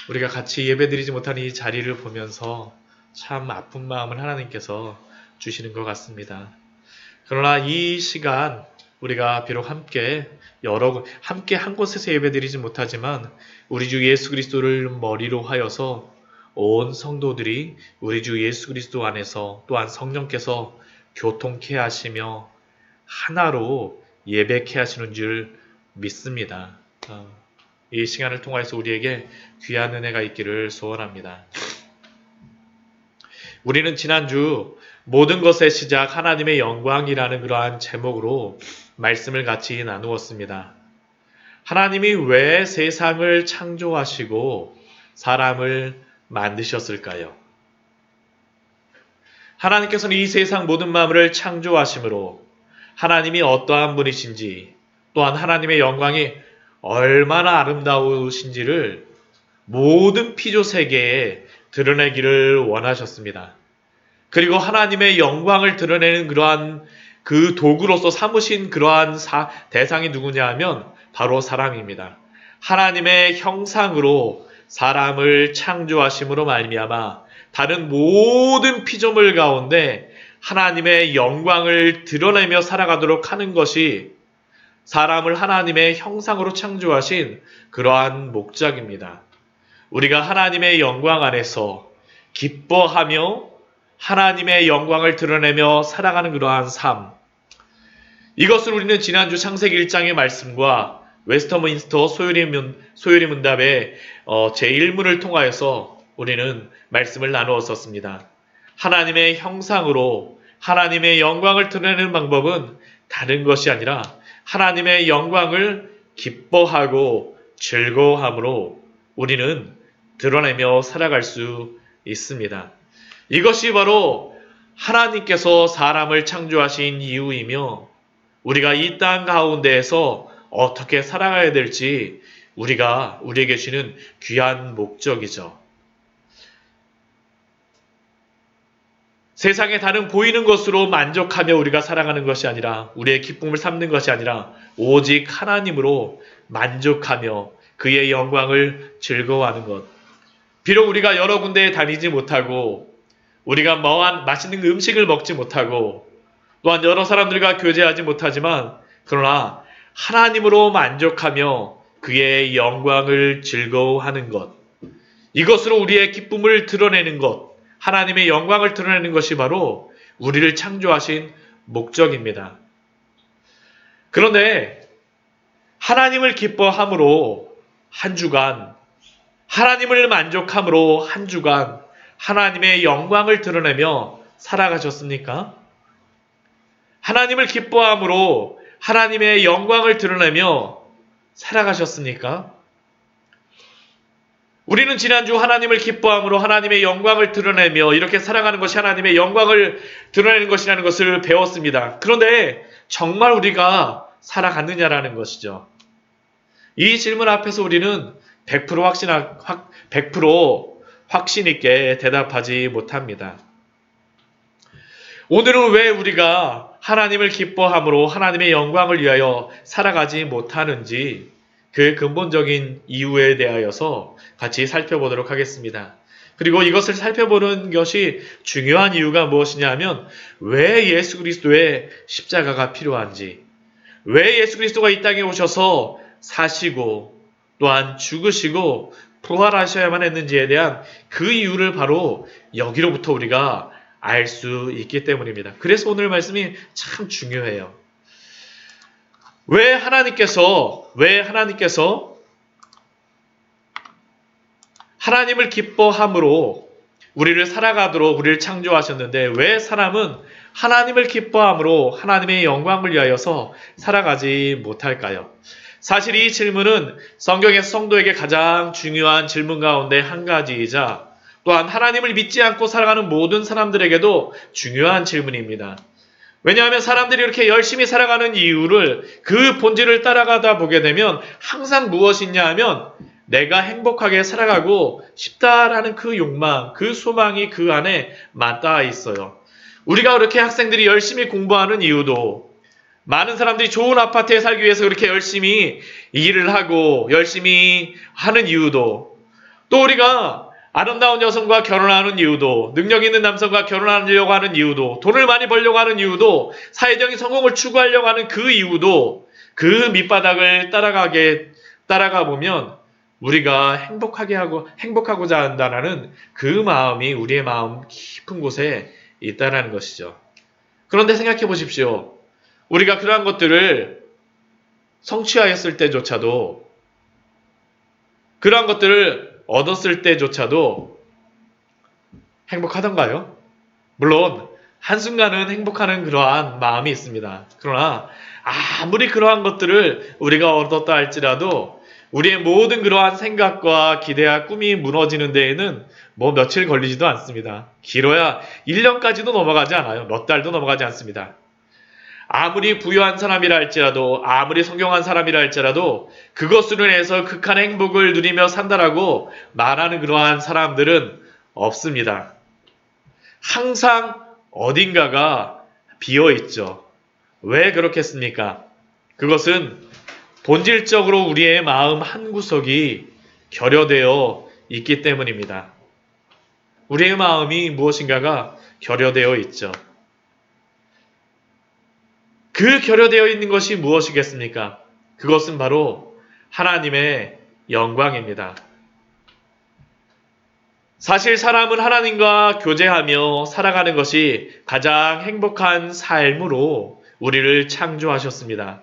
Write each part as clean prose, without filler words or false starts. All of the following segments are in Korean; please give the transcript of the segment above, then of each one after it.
우리가 같이 예배드리지 못한 이 자리를 보면서 참 아픈 마음을 하나님께서 주시는 것 같습니다. 그러나 이 시간 우리가 비록 함께 한 곳에서 예배드리지 못하지만 우리 주 예수 그리스도를 머리로 하여서 온 성도들이 우리 주 예수 그리스도 안에서 또한 성령께서 교통케 하시며 하나로 예배케 하시는 줄 믿습니다. 이 시간을 통해서 우리에게 귀한 은혜가 있기를 소원합니다. 우리는 지난주 모든 것의 시작 하나님의 영광이라는 그러한 제목으로 말씀을 같이 나누었습니다. 하나님이 왜 세상을 창조하시고 사람을 만드셨을까요? 하나님께서는 이 세상 모든 만물을 창조하심으로 하나님이 어떠한 분이신지 또한 하나님의 영광이 얼마나 아름다우신지를 모든 피조 세계에 드러내기를 원하셨습니다. 그리고 하나님의 영광을 드러내는 그러한 그 도구로서 삼으신 그러한 대상이 누구냐 하면 바로 사람입니다. 하나님의 형상으로 사람을 창조하심으로 말미암아 다른 모든 피조물 가운데 하나님의 영광을 드러내며 살아가도록 하는 것이 사람을 하나님의 형상으로 창조하신 그러한 목적입니다. 우리가 하나님의 영광 안에서 기뻐하며 하나님의 영광을 드러내며 살아가는 그러한 삶. 이것을 우리는 지난주 창세기 1장의 말씀과 웨스터민스터 소요리 문답의 제1문을 통하여서 우리는 말씀을 나누었었습니다. 하나님의 형상으로 하나님의 영광을 드러내는 방법은 다른 것이 아니라 하나님의 영광을 기뻐하고 즐거워함으로 우리는 드러내며 살아갈 수 있습니다. 이것이 바로 하나님께서 사람을 창조하신 이유이며 우리가 이 땅 가운데에서 어떻게 살아가야 될지 우리에게 주는 귀한 목적이죠. 세상의 다른 보이는 것으로 만족하며 우리가 살아가는 것이 아니라 우리의 기쁨을 삼는 것이 아니라 오직 하나님으로 만족하며 그의 영광을 즐거워하는 것. 비록 우리가 여러 군데에 다니지 못하고 우리가 맛있는 음식을 먹지 못하고 또한 여러 사람들과 교제하지 못하지만 그러나 하나님으로 만족하며 그의 영광을 즐거워하는 것. 이것으로 우리의 기쁨을 드러내는 것. 하나님의 영광을 드러내는 것이 바로 우리를 창조하신 목적입니다. 그런데 하나님을 기뻐함으로 한 주간, 하나님을 만족함으로 한 주간 하나님의 영광을 드러내며 살아가셨습니까? 하나님을 기뻐함으로 하나님의 영광을 드러내며 살아가셨습니까? 우리는 지난주 하나님을 기뻐함으로 하나님의 영광을 드러내며 이렇게 살아가는 것이 하나님의 영광을 드러내는 것이라는 것을 배웠습니다. 그런데 정말 우리가 살아갔느냐라는 것이죠. 이 질문 앞에서 우리는 100% 확신 있게 대답하지 못합니다. 오늘은 왜 우리가 하나님을 기뻐함으로 하나님의 영광을 위하여 살아가지 못하는지 그 근본적인 이유에 대하여서 같이 살펴보도록 하겠습니다. 그리고 이것을 살펴보는 것이 중요한 이유가 무엇이냐 하면 왜 예수 그리스도의 십자가가 필요한지, 왜 예수 그리스도가 이 땅에 오셔서 사시고 또한 죽으시고 부활하셔야만 했는지에 대한 그 이유를 바로 여기로부터 우리가 알 수 있기 때문입니다. 그래서 오늘 말씀이 참 중요해요. 왜 하나님께서 하나님을 기뻐함으로 우리를 살아가도록 우리를 창조하셨는데 왜 사람은 하나님을 기뻐함으로 하나님의 영광을 위하여서 살아가지 못할까요? 사실 이 질문은 성경에서 성도에게 가장 중요한 질문 가운데 한 가지이자 또한 하나님을 믿지 않고 살아가는 모든 사람들에게도 중요한 질문입니다. 왜냐하면 사람들이 이렇게 열심히 살아가는 이유를 그 본질을 따라가다 보게 되면 항상 무엇이냐 하면 내가 행복하게 살아가고 싶다라는 그 욕망, 그 소망이 그 안에 맞닿아 있어요. 우리가 그렇게 학생들이 열심히 공부하는 이유도 많은 사람들이 좋은 아파트에 살기 위해서 그렇게 열심히 일을 하고 열심히 하는 이유도 또 우리가 아름다운 여성과 결혼하는 이유도, 능력 있는 남성과 결혼하려고 하는 이유도, 돈을 많이 벌려고 하는 이유도, 사회적인 성공을 추구하려고 하는 그 이유도 그 밑바닥을 따라가 보면 우리가 행복하고자 한다는 그 마음이 우리의 마음 깊은 곳에 있다는 것이죠. 그런데 생각해 보십시오. 우리가 그러한 것들을 성취하였을 때조차도, 그러한 것들을 얻었을 때조차도 행복하던가요? 물론 한순간은 행복하는 그러한 마음이 있습니다. 그러나 아무리 그러한 것들을 우리가 얻었다 할지라도 우리의 모든 그러한 생각과 기대와 꿈이 무너지는 데에는 뭐 며칠 걸리지도 않습니다. 길어야 1년까지도 넘어가지 않아요. 몇 달도 넘어가지 않습니다. 아무리 부유한 사람이라 할지라도, 아무리 성공한 사람이라 할지라도 그것으로 인해서 극한의 행복을 누리며 산다라고 말하는 그러한 사람들은 없습니다. 항상 어딘가가 비어있죠. 왜 그렇겠습니까? 그것은 본질적으로 우리의 마음 한구석이 결여되어 있기 때문입니다. 우리의 마음이 무엇인가가 결여되어 있죠. 그 결여되어 있는 것이 무엇이겠습니까? 그것은 바로 하나님의 영광입니다. 사실 사람은 하나님과 교제하며 살아가는 것이 가장 행복한 삶으로 우리를 창조하셨습니다.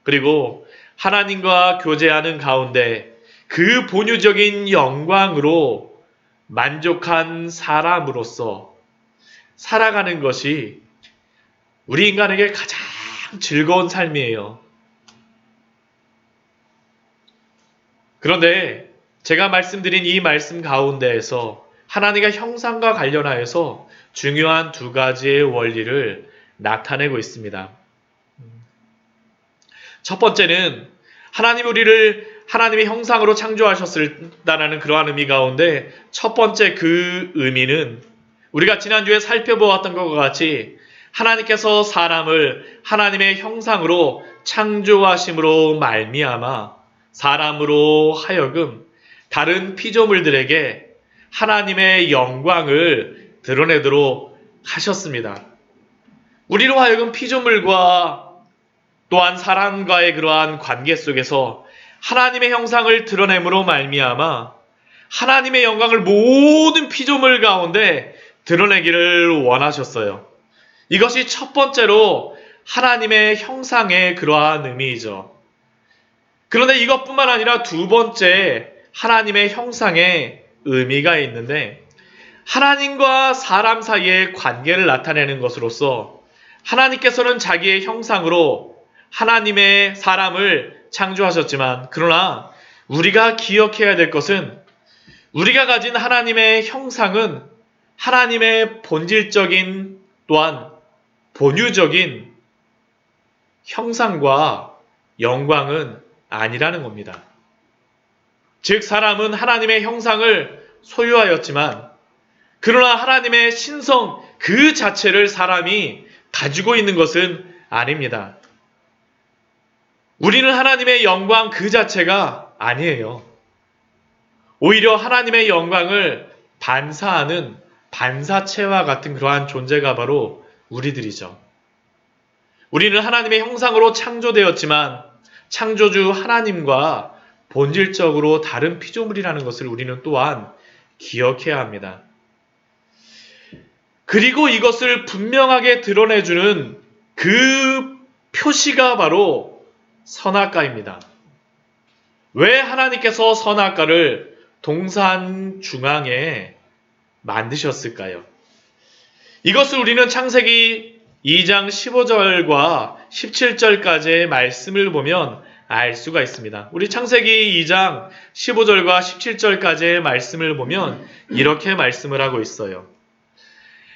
그리고 하나님과 교제하는 가운데 그 본유적인 영광으로 만족한 사람으로서 살아가는 것이 우리 인간에게 가장 즐거운 삶이에요. 그런데 제가 말씀드린 이 말씀 가운데에서 하나님의 형상과 관련하여서 중요한 두 가지의 원리를 나타내고 있습니다. 첫 번째는 하나님 우리를 하나님의 형상으로 창조하셨다는 그러한 의미 가운데 첫 번째 그 의미는 우리가 지난주에 살펴보았던 것과 같이 하나님께서 사람을 하나님의 형상으로 창조하심으로 말미암아 사람으로 하여금 다른 피조물들에게 하나님의 영광을 드러내도록 하셨습니다. 우리로 하여금 피조물과 또한 사람과의 그러한 관계 속에서 하나님의 형상을 드러냄으로 말미암아 하나님의 영광을 모든 피조물 가운데 드러내기를 원하셨어요. 이것이 첫 번째로 하나님의 형상의 그러한 의미이죠. 그런데 이것뿐만 아니라 두 번째 하나님의 형상의 의미가 있는데 하나님과 사람 사이의 관계를 나타내는 것으로서 하나님께서는 자기의 형상으로 하나님의 사람을 창조하셨지만 그러나 우리가 기억해야 될 것은 우리가 가진 하나님의 형상은 하나님의 본질적인 또한 본유적인 형상과 영광은 아니라는 겁니다. 즉 사람은 하나님의 형상을 소유하였지만 그러나 하나님의 신성 그 자체를 사람이 가지고 있는 것은 아닙니다. 우리는 하나님의 영광 그 자체가 아니에요. 오히려 하나님의 영광을 반사하는 반사체와 같은 그러한 존재가 바로 우리들이죠. 우리는 하나님의 형상으로 창조되었지만 창조주 하나님과 본질적으로 다른 피조물이라는 것을 우리는 또한 기억해야 합니다. 그리고 이것을 분명하게 드러내주는 그 표시가 바로 선악과입니다. 왜 하나님께서 선악과를 동산 중앙에 만드셨을까요? 이것을 우리는 창세기 2장 15절과 17절까지의 말씀을 보면 알 수가 있습니다. 우리 창세기 2장 15절과 17절까지의 말씀을 보면 이렇게 말씀을 하고 있어요.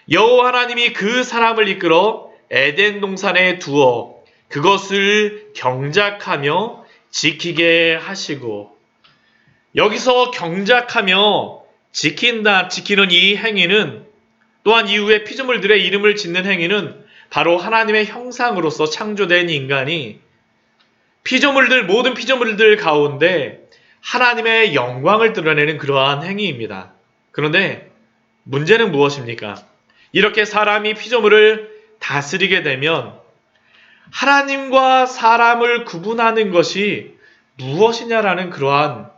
여호와 하나님이 그 사람을 이끌어 에덴 동산에 두어 그것을 경작하며 지키게 하시고 여기서 경작하며 지키는 이 행위는 또한 이후에 피조물들의 이름을 짓는 행위는 바로 하나님의 형상으로서 창조된 인간이 모든 피조물들 가운데 하나님의 영광을 드러내는 그러한 행위입니다. 그런데 문제는 무엇입니까? 이렇게 사람이 피조물을 다스리게 되면 하나님과 사람을 구분하는 것이 무엇이냐라는 그러한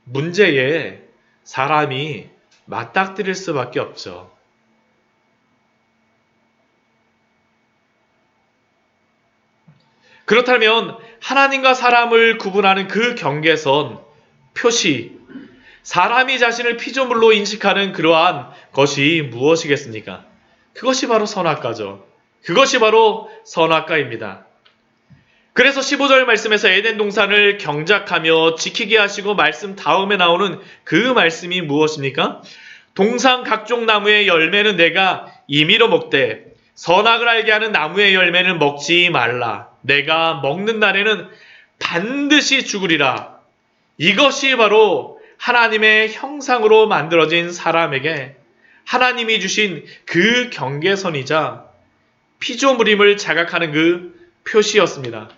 문제에 사람이 맞닥뜨릴 수밖에 없죠. 그렇다면 하나님과 사람을 구분하는 그 경계선, 표시, 사람이 자신을 피조물로 인식하는 그러한 것이 무엇이겠습니까? 그것이 바로 선악과죠. 그것이 바로 선악과입니다. 그래서 15절 말씀에서 에덴 동산을 경작하며 지키게 하시고 말씀 다음에 나오는 그 말씀이 무엇입니까? 동산 각종 나무의 열매는 내가 임의로 먹되 선악을 알게 하는 나무의 열매는 먹지 말라. 내가 먹는 날에는 반드시 죽으리라. 이것이 바로 하나님의 형상으로 만들어진 사람에게 하나님이 주신 그 경계선이자 피조물임을 자각하는 그 표시였습니다.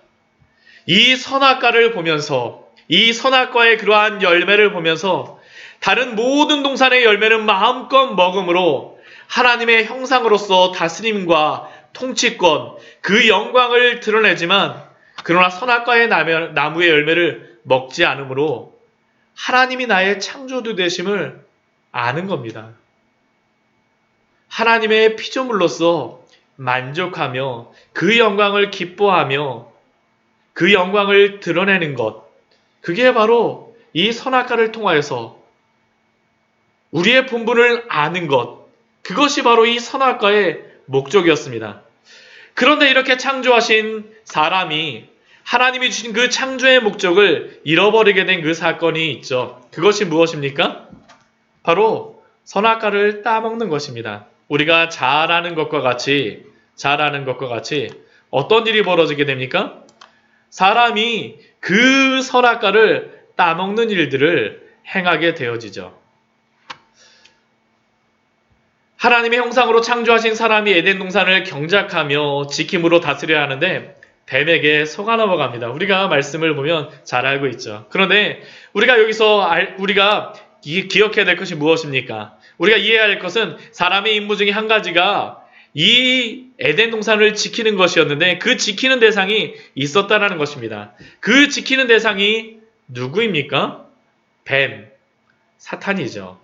이 선악과를 보면서, 이 선악과의 그러한 열매를 보면서 다른 모든 동산의 열매는 마음껏 먹음으로 하나님의 형상으로서 다스림과 통치권, 그 영광을 드러내지만 그러나 선악과의 나무의 열매를 먹지 않으므로 하나님이 나의 창조주 되심을 아는 겁니다. 하나님의 피조물로서 만족하며 그 영광을 기뻐하며 그 영광을 드러내는 것, 그게 바로 이 선악과를 통하여서 우리의 본분을 아는 것, 그것이 바로 이 선악과의 목적이었습니다. 그런데 이렇게 창조하신 사람이 하나님이 주신 그 창조의 목적을 잃어버리게 된 그 사건이 있죠. 그것이 무엇입니까? 바로 선악과를 따먹는 것입니다. 우리가 잘 아는 것과 같이 어떤 일이 벌어지게 됩니까? 사람이 그 선악과를 따먹는 일들을 행하게 되어지죠. 하나님의 형상으로 창조하신 사람이 에덴 동산을 경작하며 지킴으로 다스려야 하는데 뱀에게 속아 넘어갑니다. 우리가 말씀을 보면 잘 알고 있죠. 그런데 우리가 여기서 우리가 기억해야 될 것이 무엇입니까? 우리가 이해해야 할 것은 사람의 임무 중에 한 가지가 이 에덴 동산을 지키는 것이었는데 그 지키는 대상이 있었다라는 것입니다. 그 지키는 대상이 누구입니까? 뱀, 사탄이죠.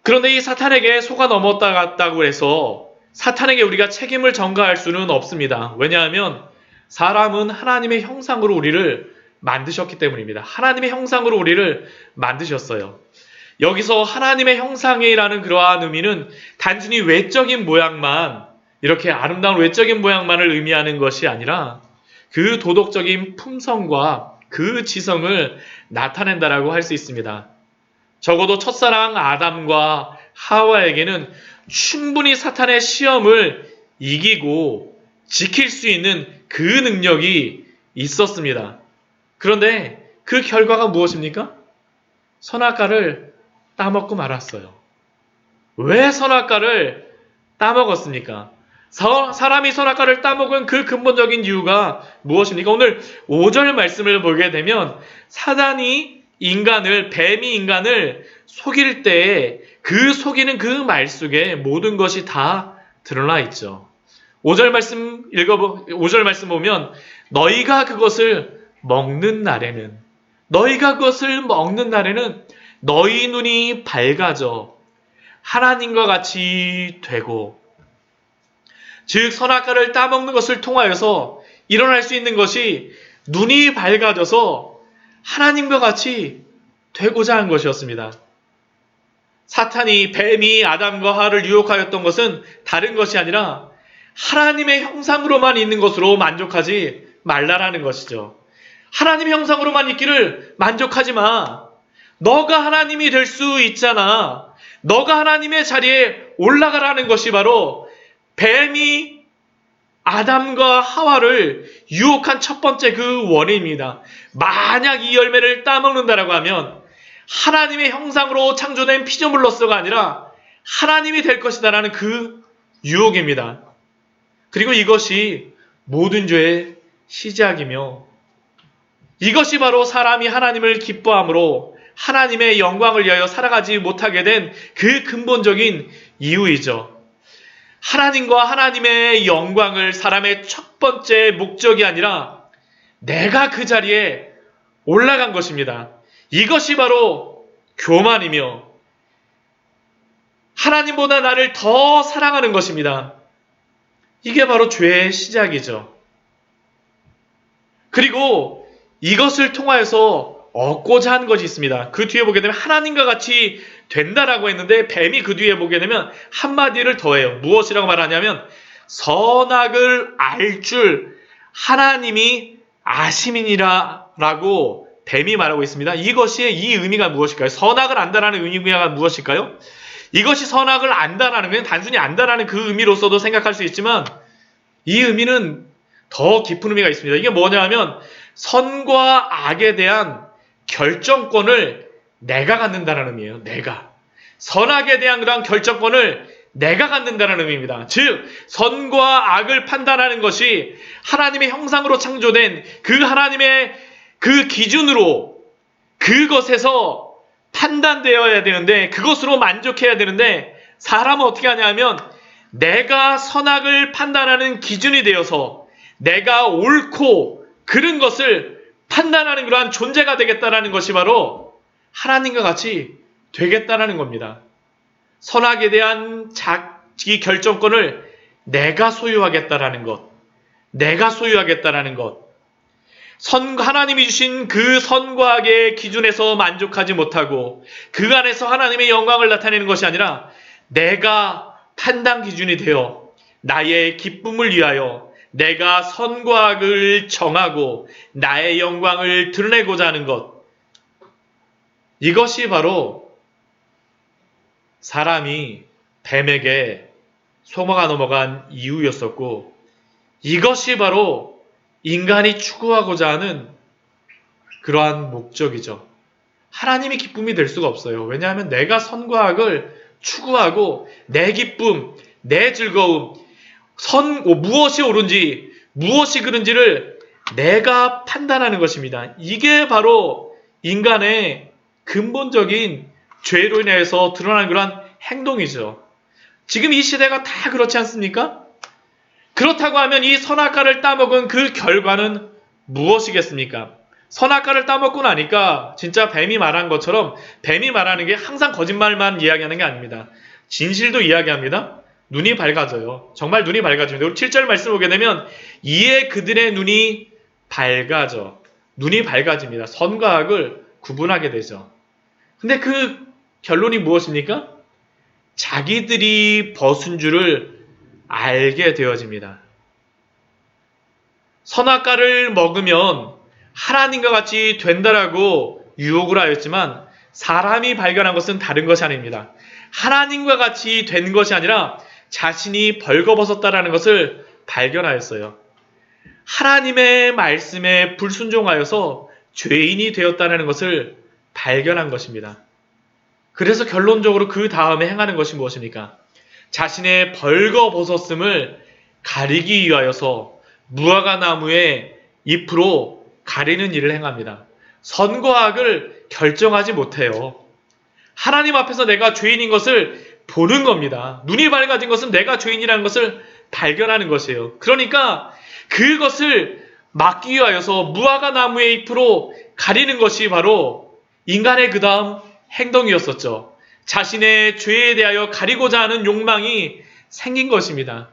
그런데 이 사탄에게 속아 넘었다고 해서 사탄에게 우리가 책임을 전가할 수는 없습니다. 왜냐하면 사람은 하나님의 형상으로 우리를 만드셨기 때문입니다. 하나님의 형상으로 우리를 만드셨어요. 여기서 하나님의 형상이라는 그러한 의미는 단순히 외적인 모양만, 이렇게 아름다운 외적인 모양만을 의미하는 것이 아니라 그 도덕적인 품성과 그 지성을 나타낸다라고 할 수 있습니다. 적어도 첫사랑 아담과 하와에게는 충분히 사탄의 시험을 이기고 지킬 수 있는 그 능력이 있었습니다. 그런데 그 결과가 무엇입니까? 선악과를 따먹고 말았어요. 왜 선악과를 따먹었습니까? 사람이 선악과를 따먹은 그 근본적인 이유가 무엇입니까? 오늘 5절 말씀을 보게 되면 사단이 뱀이 인간을 속일 때 그 속이는 그 말 속에 모든 것이 다 드러나 있죠. 5절 말씀 보면 너희가 그것을 먹는 날에는 너희 눈이 밝아져 하나님과 같이 되고, 즉 선악과를 따먹는 것을 통하여서 일어날 수 있는 것이 눈이 밝아져서 하나님과 같이 되고자 한 것이었습니다. 사탄이 뱀이 아담과 하와를 유혹하였던 것은 다른 것이 아니라 하나님의 형상으로만 있는 것으로 만족하지 말라라는 것이죠. 하나님의 형상으로만 있기를 만족하지 마. 너가 하나님이 될 수 있잖아. 너가 하나님의 자리에 올라가라는 것이 바로 뱀이 아담과 하와를 유혹한 첫 번째 그 원인입니다. 만약 이 열매를 따먹는다라고 하면 하나님의 형상으로 창조된 피조물로서가 아니라 하나님이 될 것이다라는 그 유혹입니다. 그리고 이것이 모든 죄의 시작이며 이것이 바로 사람이 하나님을 기뻐함으로 하나님의 영광을 위하여 살아가지 못하게 된 그 근본적인 이유이죠. 하나님과 하나님의 영광을 사람의 첫 번째 목적이 아니라 내가 그 자리에 올라간 것입니다. 이것이 바로 교만이며 하나님보다 나를 더 사랑하는 것입니다. 이게 바로 죄의 시작이죠. 그리고 이것을 통하여서 얻고자 하는 것이 있습니다. 그 뒤에 보게 되면 하나님과 같이 된다라고 했는데 뱀이 그 뒤에 보게 되면 한마디를 더해요. 무엇이라고 말하냐면 선악을 알 줄 하나님이 아심이니라 라고 뱀이 말하고 있습니다. 이것이 이 의미가 무엇일까요? 선악을 안다라는 의미가 무엇일까요? 이것이 선악을 안다라는 건 단순히 안다라는 그 의미로서도 생각할 수 있지만 이 의미는 더 깊은 의미가 있습니다. 이게 뭐냐면 선과 악에 대한 결정권을 내가 갖는다는 의미예요. 내가. 선악에 대한 그런 결정권을 내가 갖는다는 의미입니다. 즉 선과 악을 판단하는 것이 하나님의 형상으로 창조된 그 하나님의 그 기준으로 그것에서 판단되어야 되는데 그것으로 만족해야 되는데 사람은 어떻게 하냐면 내가 선악을 판단하는 기준이 되어서 내가 옳고 그런 것을 판단하는 그러한 존재가 되겠다라는 것이 바로 하나님과 같이 되겠다라는 겁니다. 선악에 대한 자기 결정권을 내가 소유하겠다라는 것. 내가 소유하겠다라는 것. 하나님이 주신 그 선과 악의 기준에서 만족하지 못하고 그 안에서 하나님의 영광을 나타내는 것이 아니라 내가 판단 기준이 되어 나의 기쁨을 위하여 내가 선과 악을 정하고 나의 영광을 드러내고자 하는 것. 이것이 바로 사람이 뱀에게 속아가 넘어간 이유였었고 이것이 바로 인간이 추구하고자 하는 그러한 목적이죠. 하나님이 기쁨이 될 수가 없어요. 왜냐하면 내가 선과 악을 추구하고 내 기쁨, 내 즐거움, 무엇이 옳은지, 무엇이 그른지를 내가 판단하는 것입니다. 이게 바로 인간의 근본적인 죄로 인해서 드러나는 그러한 행동이죠. 지금 이 시대가 다 그렇지 않습니까? 그렇다고 하면 이 선악과를 따먹은 그 결과는 무엇이겠습니까? 선악과를 따먹고 나니까 진짜 뱀이 말한 것처럼 뱀이 말하는 게 항상 거짓말만 이야기하는 게 아닙니다. 진실도 이야기합니다. 눈이 밝아져요. 정말 눈이 밝아집니다. 우리 7절 말씀 보게 되면 이에 그들의 눈이 밝아져. 눈이 밝아집니다. 선과 악을 구분하게 되죠. 근데 그 결론이 무엇입니까? 자기들이 벗은 줄을 알게 되어집니다. 선악과를 먹으면 하나님과 같이 된다라고 유혹을 하였지만 사람이 발견한 것은 다른 것이 아닙니다. 하나님과 같이 된 것이 아니라 자신이 벌거벗었다라는 것을 발견하였어요. 하나님의 말씀에 불순종하여서 죄인이 되었다는 것을 발견한 것입니다. 그래서 결론적으로 그 다음에 행하는 것이 무엇입니까? 자신의 벌거벗었음을 가리기 위하여서 무화과 나무의 잎으로 가리는 일을 행합니다. 선과 악을 결정하지 못해요. 하나님 앞에서 내가 죄인인 것을 보는 겁니다. 눈이 밝아진 것은 내가 죄인이라는 것을 발견하는 것이에요. 그러니까 그것을 막기 위하여서 무화과 나무의 잎으로 가리는 것이 바로 인간의 그 다음 행동이었었죠. 자신의 죄에 대하여 가리고자 하는 욕망이 생긴 것입니다.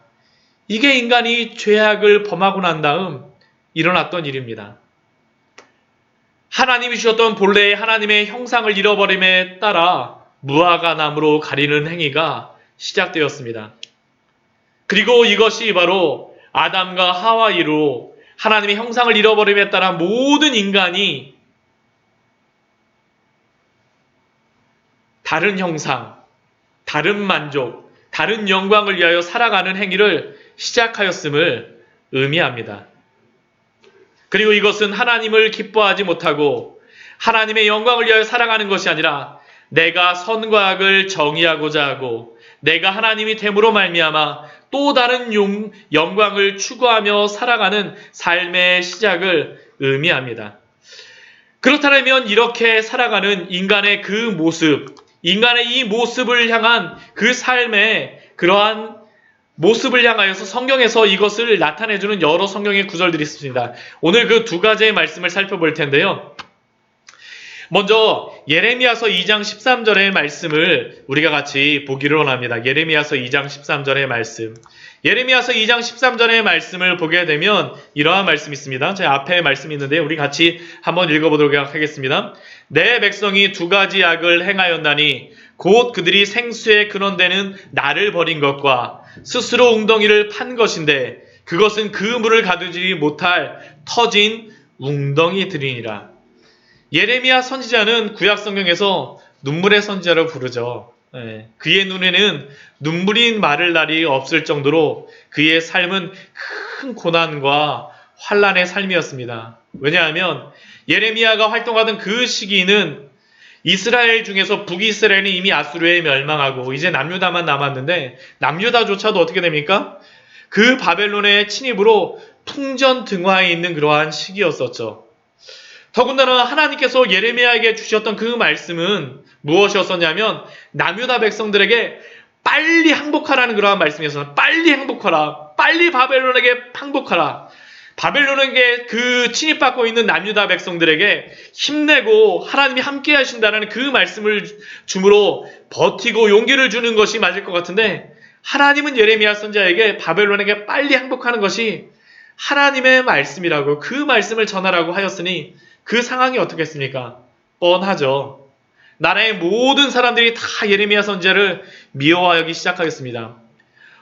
이게 인간이 죄악을 범하고 난 다음 일어났던 일입니다. 하나님이 주셨던 본래의 하나님의 형상을 잃어버림에 따라 무화과 나무로 가리는 행위가 시작되었습니다. 그리고 이것이 바로 아담과 하와이로 하나님의 형상을 잃어버림에 따라 모든 인간이 다른 형상, 다른 만족, 다른 영광을 위하여 살아가는 행위를 시작하였음을 의미합니다. 그리고 이것은 하나님을 기뻐하지 못하고 하나님의 영광을 위하여 살아가는 것이 아니라 내가 선과 악을 정의하고자 하고 내가 하나님이 됨으로 말미암아 또 다른 영광을 추구하며 살아가는 삶의 시작을 의미합니다. 그렇다면 이렇게 살아가는 인간의 그 모습, 인간의 이 모습을 향한 그 삶의 그러한 모습을 향하여서 성경에서 이것을 나타내주는 여러 성경의 구절들이 있습니다. 오늘 그 두 가지의 말씀을 살펴볼 텐데요. 먼저 예레미야서 2장 13절의 말씀을 우리가 같이 보기를 원합니다. 예레미야서 2장 13절의 말씀. 예레미야서 2장 13절의 말씀을 보게 되면 이러한 말씀이 있습니다. 제 앞에 말씀이 있는데 우리 같이 한번 읽어보도록 하겠습니다. 내 백성이 두 가지 악을 행하였나니 곧 그들이 생수의 근원되는 나를 버린 것과 스스로 웅덩이를 판 것인데 그것은 그 물을 가두지 못할 터진 웅덩이들이니라. 예레미야 선지자는 구약 성경에서 눈물의 선지자로 부르죠. 그의 눈에는 눈물이 마를 날이 없을 정도로 그의 삶은 큰 고난과 환난의 삶이었습니다. 왜냐하면 예레미야가 활동하던 그 시기는 이스라엘 중에서 북이스라엘은 이미 아수르에 멸망하고 이제 남유다만 남았는데 남유다조차도 어떻게 됩니까? 그 바벨론의 침입으로 풍전등화에 있는 그러한 시기였었죠. 더군다나 하나님께서 예레미야에게 주셨던 그 말씀은 무엇이었었냐면 남유다 백성들에게 빨리 항복하라는 그러한 말씀이었어요. 빨리 항복하라. 빨리 바벨론에게 항복하라. 바벨론에게 그 침입받고 있는 남유다 백성들에게 힘내고 하나님이 함께 하신다는 그 말씀을 주므로 버티고 용기를 주는 것이 맞을 것 같은데 하나님은 예레미야 선지자에게 바벨론에게 빨리 항복하는 것이 하나님의 말씀이라고 그 말씀을 전하라고 하였으니 그 상황이 어떻겠습니까? 뻔하죠. 나라의 모든 사람들이 다 예레미야 선지자를 미워하기 시작하였습니다.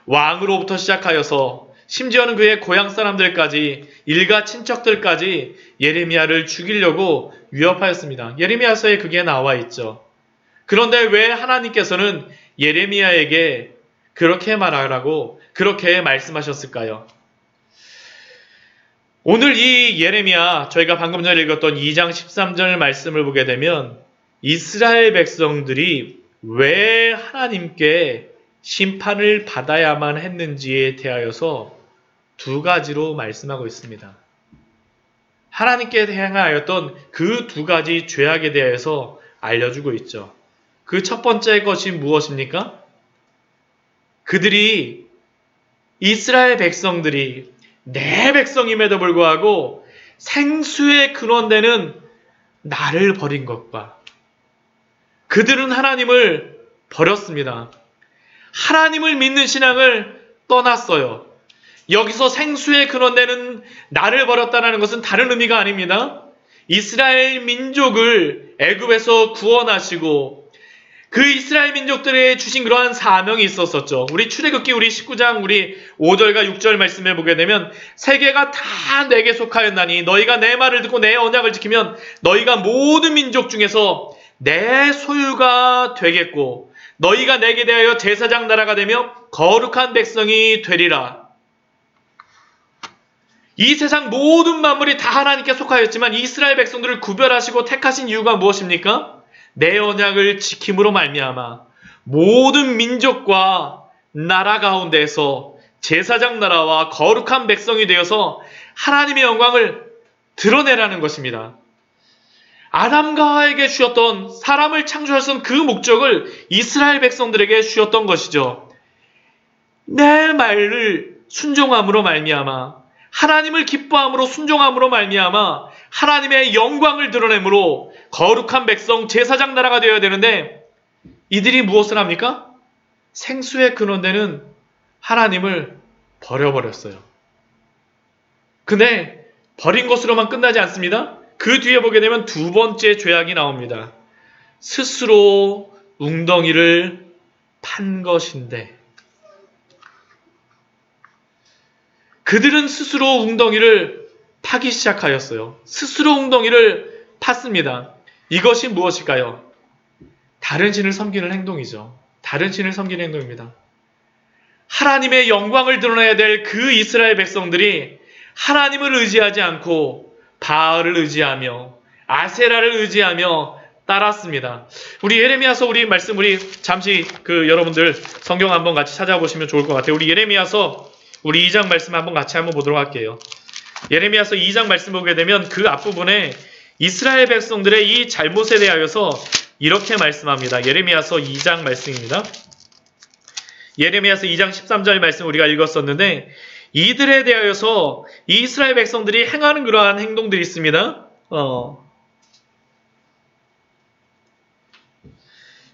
왕으로부터 시작하여서 심지어는 그의 고향 사람들까지 일가 친척들까지 예레미야를 죽이려고 위협하였습니다. 예레미야서에 그게 나와 있죠. 그런데 왜 하나님께서는 예레미야에게 그렇게 말하라고 그렇게 말씀하셨을까요? 오늘 이 예레미야 저희가 방금 전에 읽었던 2장 13절 말씀을 보게 되면 이스라엘 백성들이 왜 하나님께 심판을 받아야만 했는지에 대하여서 두 가지로 말씀하고 있습니다. 하나님께 행하였던 그 두 가지 죄악에 대해서 알려주고 있죠. 그 첫 번째 것이 무엇입니까? 그들이 이스라엘 백성들이 내 백성임에도 불구하고 생수의 근원되는 나를 버린 것과 그들은 하나님을 버렸습니다. 하나님을 믿는 신앙을 떠났어요. 여기서 생수의 근원되는 나를 버렸다는 것은 다른 의미가 아닙니다. 이스라엘 민족을 애굽에서 구원하시고 그 이스라엘 민족들에 주신 그러한 사명이 있었었죠. 우리 출애굽기 우리 19장 우리 5절과 6절 말씀을 보게 되면 세계가 다 내게 속하였나니 너희가 내 말을 듣고 내 언약을 지키면 너희가 모든 민족 중에서 내 소유가 되겠고 너희가 내게 대하여 제사장 나라가 되며 거룩한 백성이 되리라. 이 세상 모든 만물이 다 하나님께 속하였지만 이스라엘 백성들을 구별하시고 택하신 이유가 무엇입니까? 내 언약을 지킴으로 말미암아 모든 민족과 나라 가운데서 제사장 나라와 거룩한 백성이 되어서 하나님의 영광을 드러내라는 것입니다. 아담과 하와에게 주셨던 사람을 창조하신 그 목적을 이스라엘 백성들에게 주셨던 것이죠. 내 말을 순종함으로 말미암아 하나님을 기뻐함으로 순종함으로 말미암아 하나님의 영광을 드러내므로 거룩한 백성 제사장 나라가 되어야 되는데 이들이 무엇을 합니까? 생수의 근원되는 하나님을 버려버렸어요. 근데 버린 것으로만 끝나지 않습니다. 그 뒤에 보게 되면 두 번째 죄악이 나옵니다. 스스로 웅덩이를 판 것인데 그들은 스스로 웅덩이를 파기 시작하였어요. 스스로 웅덩이를 팠습니다. 이것이 무엇일까요? 다른 신을 섬기는 행동이죠. 다른 신을 섬기는 행동입니다. 하나님의 영광을 드러내야 될 그 이스라엘 백성들이 하나님을 의지하지 않고 바알을 의지하며 아세라를 의지하며 따랐습니다. 우리 예레미야서 우리 말씀 우리 잠시 여러분들 성경 한번 같이 찾아보시면 좋을 것 같아요. 우리 예레미야서 우리 2장 말씀 한번 같이 한번 보도록 할게요. 예레미야서 2장 말씀 보게 되면 그 앞부분에 이스라엘 백성들의 이 잘못에 대하여서 이렇게 말씀합니다. 예레미야서 2장 말씀입니다. 예레미야서 2장 13절 말씀 우리가 읽었었는데 이들에 대하여서 이스라엘 백성들이 행하는 그러한 행동들이 있습니다.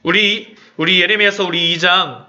우리 예레미야서 우리 2장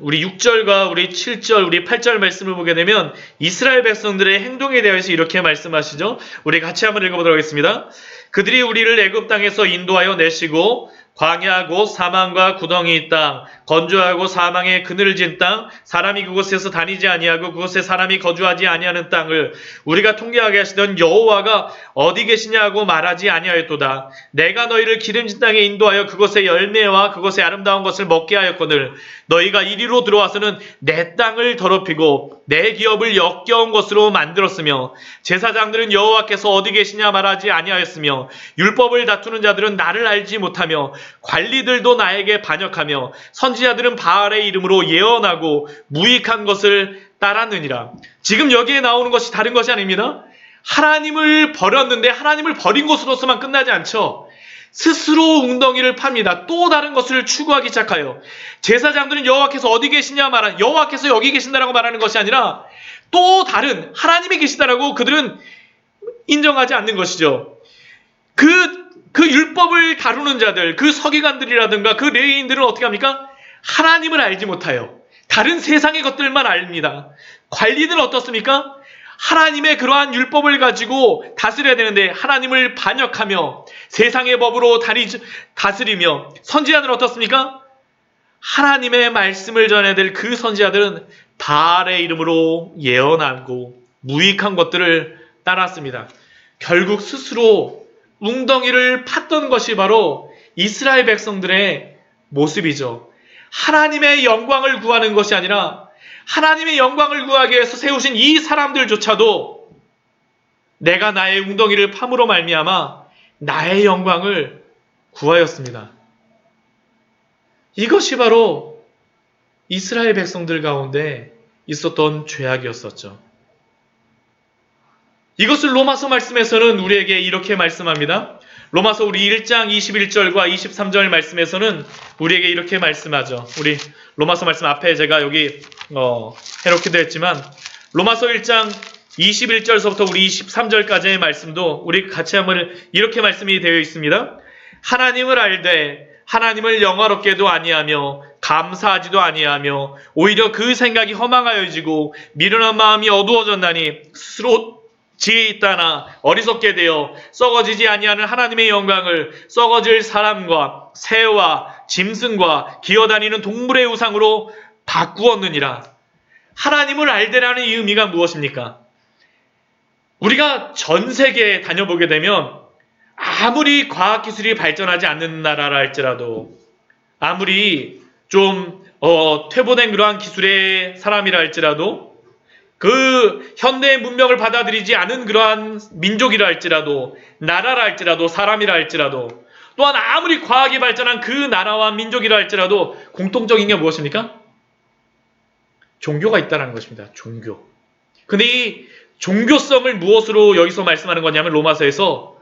우리 6절과 우리 7절, 우리 8절 말씀을 보게 되면 이스라엘 백성들의 행동에 대해서 이렇게 말씀하시죠. 우리 같이 한번 읽어보도록 하겠습니다. 그들이 우리를 애굽 땅에서 인도하여 내시고 광야하고 사망과 구덩이 땅, 건조하고 사망의 그늘을 진 땅, 사람이 그곳에서 다니지 아니하고 그곳에 사람이 거주하지 아니하는 땅을 우리가 통계하게 하시던 여호와가 어디 계시냐고 말하지 아니하였도다. 내가 너희를 기름진 땅에 인도하여 그곳의 열매와 그곳의 아름다운 것을 먹게 하였거늘 너희가 이리로 들어와서는 내 땅을 더럽히고 내 기업을 역겨운 것으로 만들었으며 제사장들은 여호와께서 어디 계시냐 말하지 아니하였으며 율법을 다투는 자들은 나를 알지 못하며 관리들도 나에게 반역하며 선지자들은 바알의 이름으로 예언하고 무익한 것을 따랐느니라. 지금 여기에 나오는 것이 다른 것이 아닙니다. 하나님을 버렸는데 하나님을 버린 것으로서만 끝나지 않죠. 스스로 웅덩이를 팝니다. 또 다른 것을 추구하기 시작하여 제사장들은 여호와께서 어디 계시냐 말하는 여호와께서 여기 계신다라고 말하는 것이 아니라 또 다른 하나님이 계시다라고 그들은 인정하지 않는 것이죠. 그 율법을 다루는 자들, 그 서기관들이라든가 그 레위인들은 어떻게 합니까? 하나님을 알지 못하여 다른 세상의 것들만 압니다. 관리들은 어떻습니까? 하나님의 그러한 율법을 가지고 다스려야 되는데 하나님을 반역하며 세상의 법으로 다스리며 선지자들은 어떻습니까? 하나님의 말씀을 전해야 될 그 선지자들은 바알의 이름으로 예언하고 무익한 것들을 따랐습니다. 결국 스스로 웅덩이를 팠던 것이 바로 이스라엘 백성들의 모습이죠. 하나님의 영광을 구하는 것이 아니라 하나님의 영광을 구하기 위해서 세우신 이 사람들조차도 내가 나의 웅덩이를 팜으로 말미암아 나의 영광을 구하였습니다. 이것이 바로 이스라엘 백성들 가운데 있었던 죄악이었었죠. 이것을 로마서 말씀에서는 우리에게 이렇게 말씀합니다. 로마서 우리 1장 21절과 23절 말씀에서는 우리에게 이렇게 말씀하죠. 우리 로마서 말씀 앞에 제가 여기 해놓기도 했지만 로마서 1장 21절서부터 우리 23절까지의 말씀도 우리 같이 한번 이렇게 말씀이 되어 있습니다. 하나님을 알되 하나님을 영화롭게도 아니하며 감사하지도 아니하며 오히려 그 생각이 허망하여지고 미련한 마음이 어두워졌나니 스스로 지혜 있다나 어리석게 되어 썩어지지 아니하는 하나님의 영광을 썩어질 사람과 새와 짐승과 기어다니는 동물의 우상으로 바꾸었느니라. 하나님을 알되라는 이 의미가 무엇입니까? 우리가 전 세계에 다녀보게 되면 아무리 과학기술이 발전하지 않는 나라라 할지라도 아무리 좀 퇴보된 그러한 기술의 사람이라 할지라도 그 현대의 문명을 받아들이지 않은 그러한 민족이라 할지라도 나라라 할지라도 사람이라 할지라도 또한 아무리 과학이 발전한 그 나라와 민족이라 할지라도 공통적인 게 무엇입니까? 종교가 있다는 것입니다. 종교. 근데 이 종교성을 무엇으로 여기서 말씀하는 거냐면 로마서에서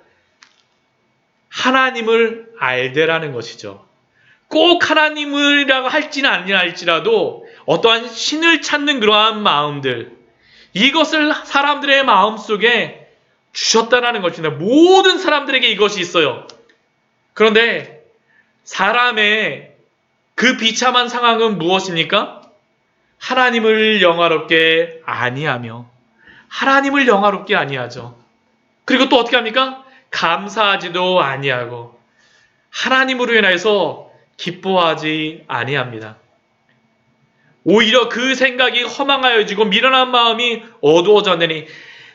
하나님을 알되라는 것이죠. 꼭 하나님이라고 할지는 아니라 할지라도 어떠한 신을 찾는 그러한 마음들 이것을 사람들의 마음속에 주셨다는 것입니다. 모든 사람들에게 이것이 있어요. 그런데 사람의 그 비참한 상황은 무엇입니까? 하나님을 영화롭게 아니하며 하나님을 영화롭게 아니하죠. 그리고 또 어떻게 합니까? 감사하지도 아니하고 하나님으로 인해서 기뻐하지 아니합니다. 오히려 그 생각이 허망하여지고 미련한 마음이 어두워졌느니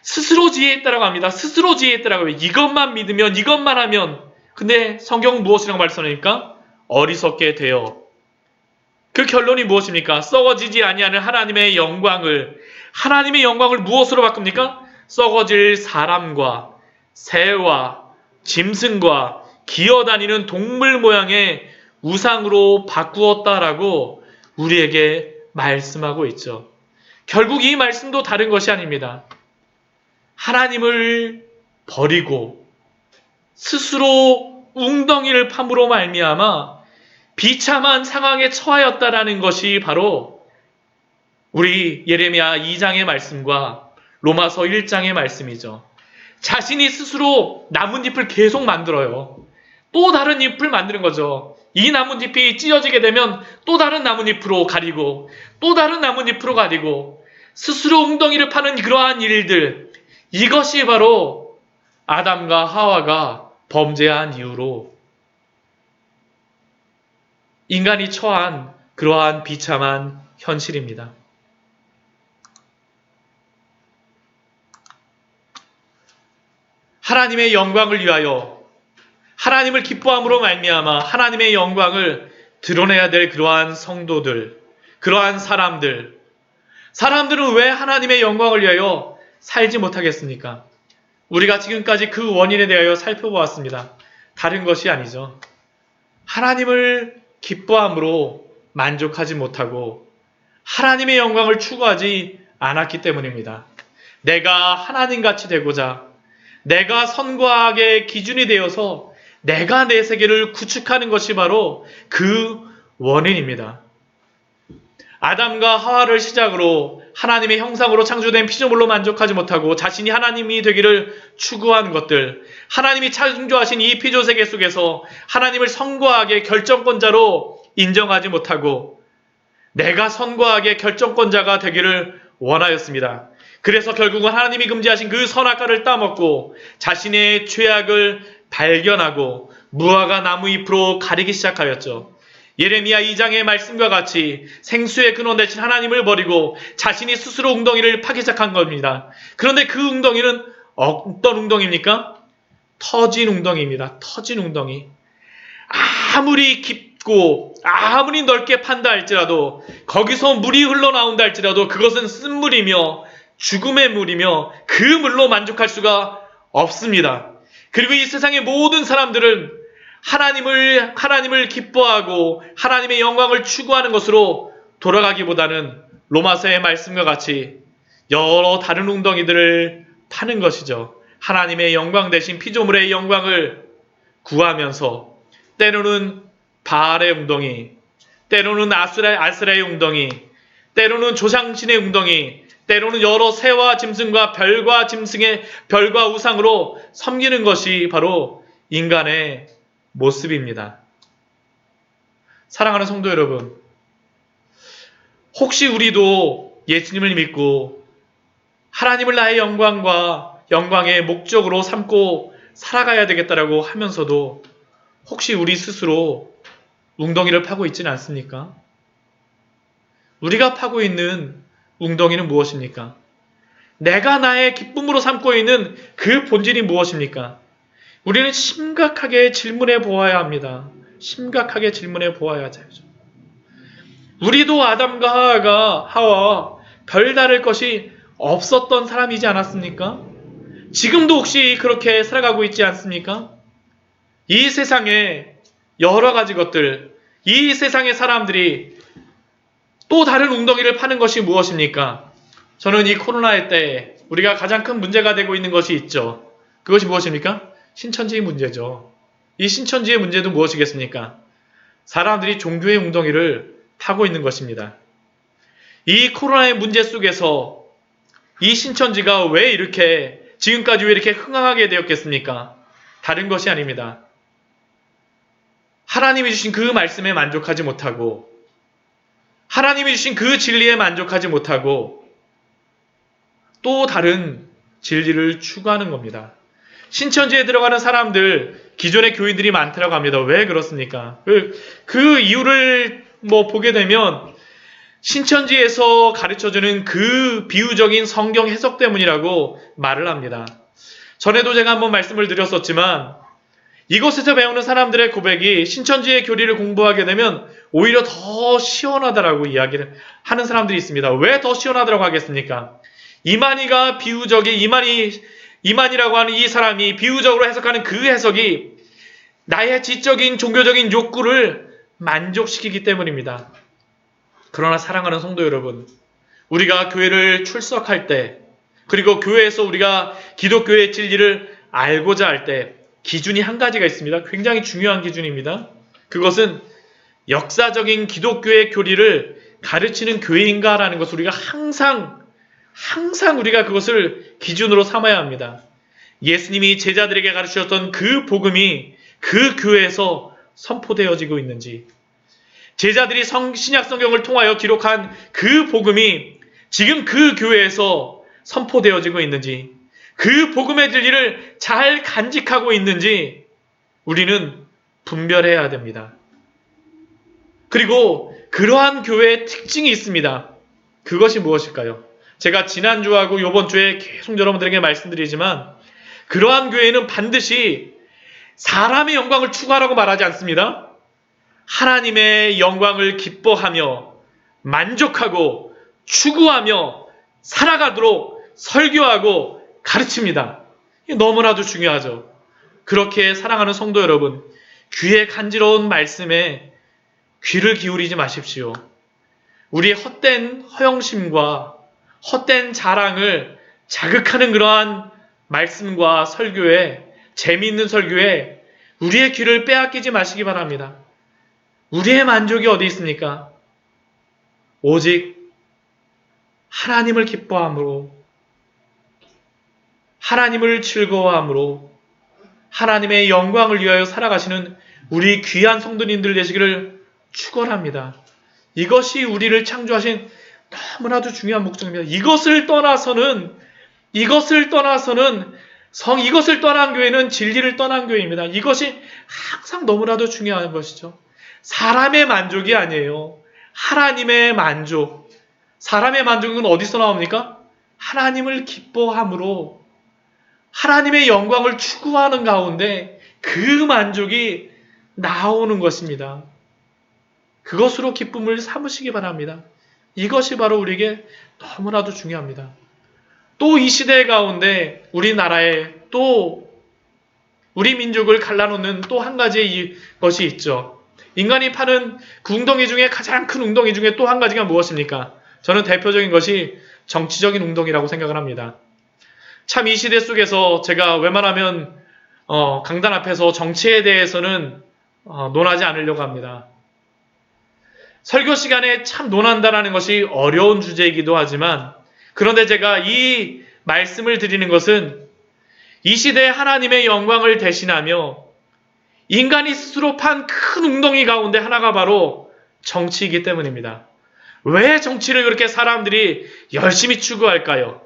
스스로 지혜 있다라고 합니다. 스스로 지혜 있다라고 해요. 이것만 믿으면 이것만 하면 근데 성경은 무엇이라고 말씀하니까 어리석게 되어 그 결론이 무엇입니까? 썩어지지 아니하는 하나님의 영광을 무엇으로 바꿉니까? 썩어질 사람과 새와 짐승과 기어다니는 동물 모양의 우상으로 바꾸었다라고 우리에게 말씀하고 있죠. 결국 이 말씀도 다른 것이 아닙니다. 하나님을 버리고 스스로 웅덩이를 팜으로 말미암아 비참한 상황에 처하였다라는 것이 바로 우리 예레미야 2장의 말씀과 로마서 1장의 말씀이죠. 자신이 스스로 나뭇잎을 계속 만들어요. 또 다른 잎을 만드는 거죠. 이 나뭇잎이 찢어지게 되면 또 다른 나뭇잎으로 가리고 또 다른 나뭇잎으로 가리고 스스로 웅덩이를 파는 그러한 일들, 이것이 바로 아담과 하와가 범죄한 이유로 인간이 처한 그러한 비참한 현실입니다. 하나님의 영광을 위하여 하나님을 기뻐함으로 말미암아 하나님의 영광을 드러내야 될 그러한 성도들, 그러한 사람들은 왜 하나님의 영광을 위하여 살지 못하겠습니까? 우리가 지금까지 그 원인에 대하여 살펴보았습니다. 다른 것이 아니죠. 하나님을 기뻐함으로 만족하지 못하고 하나님의 영광을 추구하지 않았기 때문입니다. 내가 하나님같이 되고자, 내가 선과 악의 기준이 되어서 내가 내 세계를 구축하는 것이 바로 그 원인입니다. 아담과 하와를 시작으로 하나님의 형상으로 창조된 피조물로 만족하지 못하고 자신이 하나님이 되기를 추구한 것들, 하나님이 창조하신 이 피조세계 속에서 하나님을 선과 악의 결정권자로 인정하지 못하고 내가 선과 악의 결정권자가 되기를 원하였습니다. 그래서 결국은 하나님이 금지하신 그 선악과를 따먹고 자신의 죄악을 발견하고 무화과 나무 잎으로 가리기 시작하였죠. 예레미야 2장의 말씀과 같이 생수의 근원 대신 하나님을 버리고 자신이 스스로 웅덩이를 파기 시작한 겁니다. 그런데 그 웅덩이는 어떤 웅덩이입니까? 터진 웅덩이입니다. 터진 웅덩이. 아무리 깊고 아무리 넓게 판다 할지라도 거기서 물이 흘러나온다 할지라도 그것은 쓴물이며 죽음의 물이며 그 물로 만족할 수가 없습니다. 그리고 이 세상의 모든 사람들은 하나님을 기뻐하고 하나님의 영광을 추구하는 것으로 돌아가기보다는 로마서의 말씀과 같이 여러 다른 웅덩이들을 파는 것이죠. 하나님의 영광 대신 피조물의 영광을 구하면서 때로는 바알의 웅덩이, 때로는 아스라의 웅덩이, 때로는 조상신의 웅덩이, 때로는 여러 새와 짐승과 별과 우상으로 섬기는 것이 바로 인간의 모습입니다. 사랑하는 성도 여러분, 혹시 우리도 예수님을 믿고 하나님을 나의 영광의 목적으로 삼고 살아가야 되겠다라고 하면서도 혹시 우리 스스로 웅덩이를 파고 있지는 않습니까? 우리가 파고 있는 웅덩이는 무엇입니까? 내가 나의 기쁨으로 삼고 있는 그 본질이 무엇입니까? 우리는 심각하게 질문해 보아야 합니다. 심각하게 질문해 보아야 하죠. 우리도 아담과 하와 별다를 것이 없었던 사람이지 않았습니까? 지금도 혹시 그렇게 살아가고 있지 않습니까? 이 세상에 여러 가지 것들, 이 세상의 사람들이 또 다른 웅덩이를 파는 것이 무엇입니까? 저는 이 코로나의 때에 우리가 가장 큰 문제가 되고 있는 것이 있죠. 그것이 무엇입니까? 신천지의 문제죠. 이 신천지의 문제도 무엇이겠습니까? 사람들이 종교의 웅덩이를 파고 있는 것입니다. 이 코로나의 문제 속에서 이 신천지가 지금까지 왜 이렇게 흥황하게 되었겠습니까? 다른 것이 아닙니다. 하나님이 주신 그 말씀에 만족하지 못하고 하나님이 주신 그 진리에 만족하지 못하고 또 다른 진리를 추구하는 겁니다. 신천지에 들어가는 사람들, 기존의 교인들이 많다고 합니다. 왜 그렇습니까? 그 이유를 보게 되면 신천지에서 가르쳐주는 그 비유적인 성경 해석 때문이라고 말을 합니다. 전에도 제가 한번 말씀을 드렸었지만 이곳에서 배우는 사람들의 고백이 신천지의 교리를 공부하게 되면 오히려 더 시원하다라고 이야기를 하는 사람들이 있습니다. 왜 더 시원하다고 하겠습니까? 이만이라고 하는 이 사람이 비유적으로 해석하는 그 해석이 나의 지적인 종교적인 욕구를 만족시키기 때문입니다. 그러나 사랑하는 성도 여러분, 우리가 교회를 출석할 때, 그리고 교회에서 우리가 기독교의 진리를 알고자 할 때 기준이 한 가지가 있습니다. 굉장히 중요한 기준입니다. 그것은 역사적인 기독교의 교리를 가르치는 교회인가라는 것을 우리가 항상 우리가 그것을 기준으로 삼아야 합니다. 예수님이 제자들에게 가르치셨던 그 복음이 그 교회에서 선포되어지고 있는지, 제자들이 신약 성경을 통하여 기록한 그 복음이 지금 그 교회에서 선포되어지고 있는지, 그 복음의 진리를 잘 간직하고 있는지 우리는 분별해야 됩니다. 그리고 그러한 교회의 특징이 있습니다. 그것이 무엇일까요? 제가 지난주하고 이번 주에 계속 여러분들에게 말씀드리지만, 그러한 교회는 반드시 사람의 영광을 추구하라고 말하지 않습니다. 하나님의 영광을 기뻐하며 만족하고 추구하며 살아가도록 설교하고 가르칩니다. 이게 너무나도 중요하죠. 그렇게 사랑하는 성도 여러분, 귀에 간지러운 말씀에 귀를 기울이지 마십시오. 우리의 헛된 허영심과 헛된 자랑을 자극하는 그러한 말씀과 설교에, 재미있는 설교에 우리의 귀를 빼앗기지 마시기 바랍니다. 우리의 만족이 어디 있습니까? 오직 하나님을 기뻐함으로, 하나님을 즐거워함으로, 하나님의 영광을 위하여 살아가시는 우리 귀한 성도님들 되시기를 축원합니다. 이것이 우리를 창조하신 너무나도 중요한 목적입니다. 이것을 떠나서는 이것을 떠난 교회는 진리를 떠난 교회입니다. 이것이 항상 너무나도 중요한 것이죠. 사람의 만족이 아니에요. 하나님의 만족. 사람의 만족은 어디서 나옵니까? 하나님을 기뻐함으로, 하나님의 영광을 추구하는 가운데 그 만족이 나오는 것입니다. 그것으로 기쁨을 삼으시기 바랍니다. 이것이 바로 우리에게 너무나도 중요합니다. 또 이 시대 가운데 우리나라에 또 우리 민족을 갈라놓는 또 한 가지의 것이 있죠. 인간이 파는 그 웅덩이 중에 가장 큰 웅덩이 중에 또 한 가지가 무엇입니까? 저는 대표적인 것이 정치적인 웅덩이라고 생각을 합니다. 참 이 시대 속에서 제가 웬만하면 강단 앞에서 정치에 대해서는 논하지 않으려고 합니다. 설교 시간에 참 논한다라는 것이 어려운 주제이기도 하지만, 그런데 제가 이 말씀을 드리는 것은 이 시대에 하나님의 영광을 대신하며 인간이 스스로 판 큰 웅덩이 가운데 하나가 바로 정치이기 때문입니다. 왜 정치를 그렇게 사람들이 열심히 추구할까요?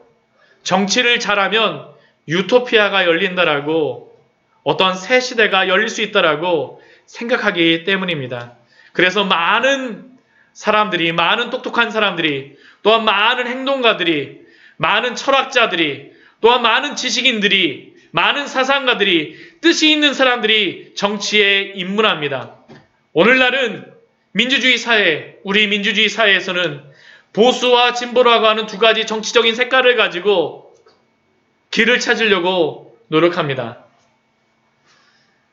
정치를 잘하면 유토피아가 열린다라고, 어떤 새 시대가 열릴 수 있다라고 생각하기 때문입니다. 그래서 많은 사람들이, 많은 똑똑한 사람들이, 또한 많은 행동가들이, 많은 철학자들이, 또한 많은 지식인들이, 많은 사상가들이, 뜻이 있는 사람들이 정치에 입문합니다. 오늘날은 민주주의 사회, 우리 민주주의 사회에서는 보수와 진보라고 하는 두 가지 정치적인 색깔을 가지고 길을 찾으려고 노력합니다.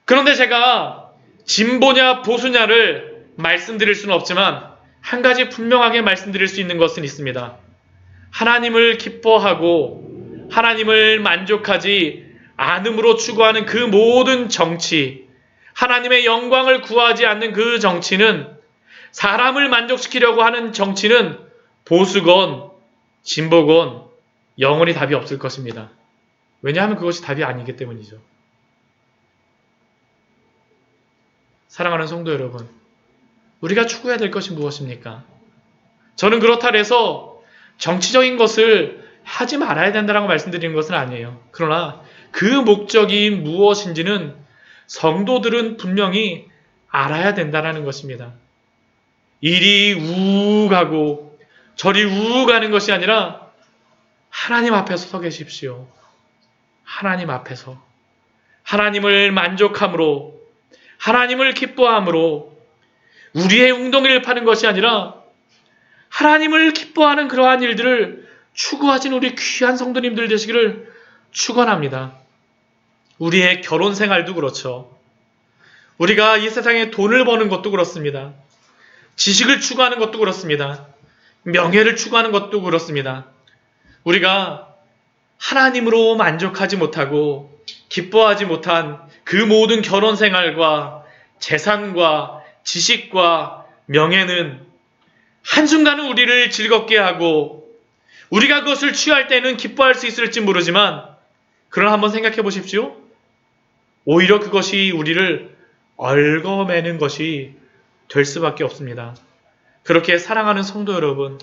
그런데 제가 진보냐 보수냐를 말씀드릴 수는 없지만 한 가지 분명하게 말씀드릴 수 있는 것은 있습니다. 하나님을 기뻐하고 하나님을 만족하지 않음으로 추구하는 그 모든 정치, 하나님의 영광을 구하지 않는 그 정치는, 사람을 만족시키려고 하는 정치는 보수건 진보건 영원히 답이 없을 것입니다. 왜냐하면 그것이 답이 아니기 때문이죠. 사랑하는 성도 여러분, 우리가 추구해야 될 것이 무엇입니까? 저는 그렇다 해서 정치적인 것을 하지 말아야 된다고 말씀드리는 것은 아니에요. 그러나 그 목적이 무엇인지는 성도들은 분명히 알아야 된다는 것입니다. 이리 우 가고 저리 우 가는 것이 아니라 하나님 앞에서 서 계십시오. 하나님 앞에서 하나님을 만족함으로, 하나님을 기뻐함으로 우리의 웅덩이를 파는 것이 아니라 하나님을 기뻐하는 그러한 일들을 추구하신 우리 귀한 성도님들 되시기를 축원합니다. 우리의 결혼 생활도 그렇죠. 우리가 이 세상에 돈을 버는 것도 그렇습니다. 지식을 추구하는 것도 그렇습니다. 명예를 추구하는 것도 그렇습니다. 우리가 하나님으로 만족하지 못하고 기뻐하지 못한 그 모든 결혼 생활과 재산과 지식과 명예는 한순간은 우리를 즐겁게 하고 우리가 그것을 취할 때는 기뻐할 수 있을지 모르지만 그러나 한번 생각해 보십시오. 오히려 그것이 우리를 얽어매는 것이 될 수밖에 없습니다. 그렇게 사랑하는 성도 여러분,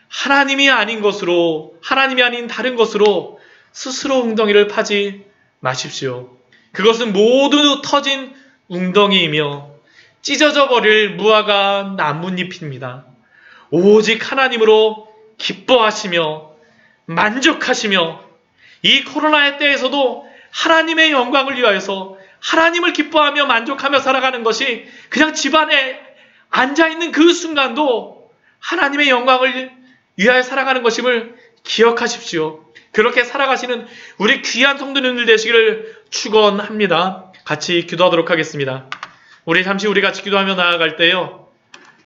하나님이 아닌 것으로, 하나님이 아닌 다른 것으로 스스로 웅덩이를 파지 마십시오. 그것은 모두 터진 웅덩이이며 찢어져 버릴 무화과 나뭇잎입니다. 오직 하나님으로 기뻐하시며 만족하시며 이 코로나의 때에서도 하나님의 영광을 위하여서 하나님을 기뻐하며 만족하며 살아가는 것이 그냥 집안에 앉아있는 그 순간도 하나님의 영광을 위하여 살아가는 것임을 기억하십시오. 그렇게 살아가시는 우리 귀한 성도님들 되시기를 축원합니다. 같이 기도하도록 하겠습니다. 우리 잠시 우리 같이 기도하며 나아갈 때요.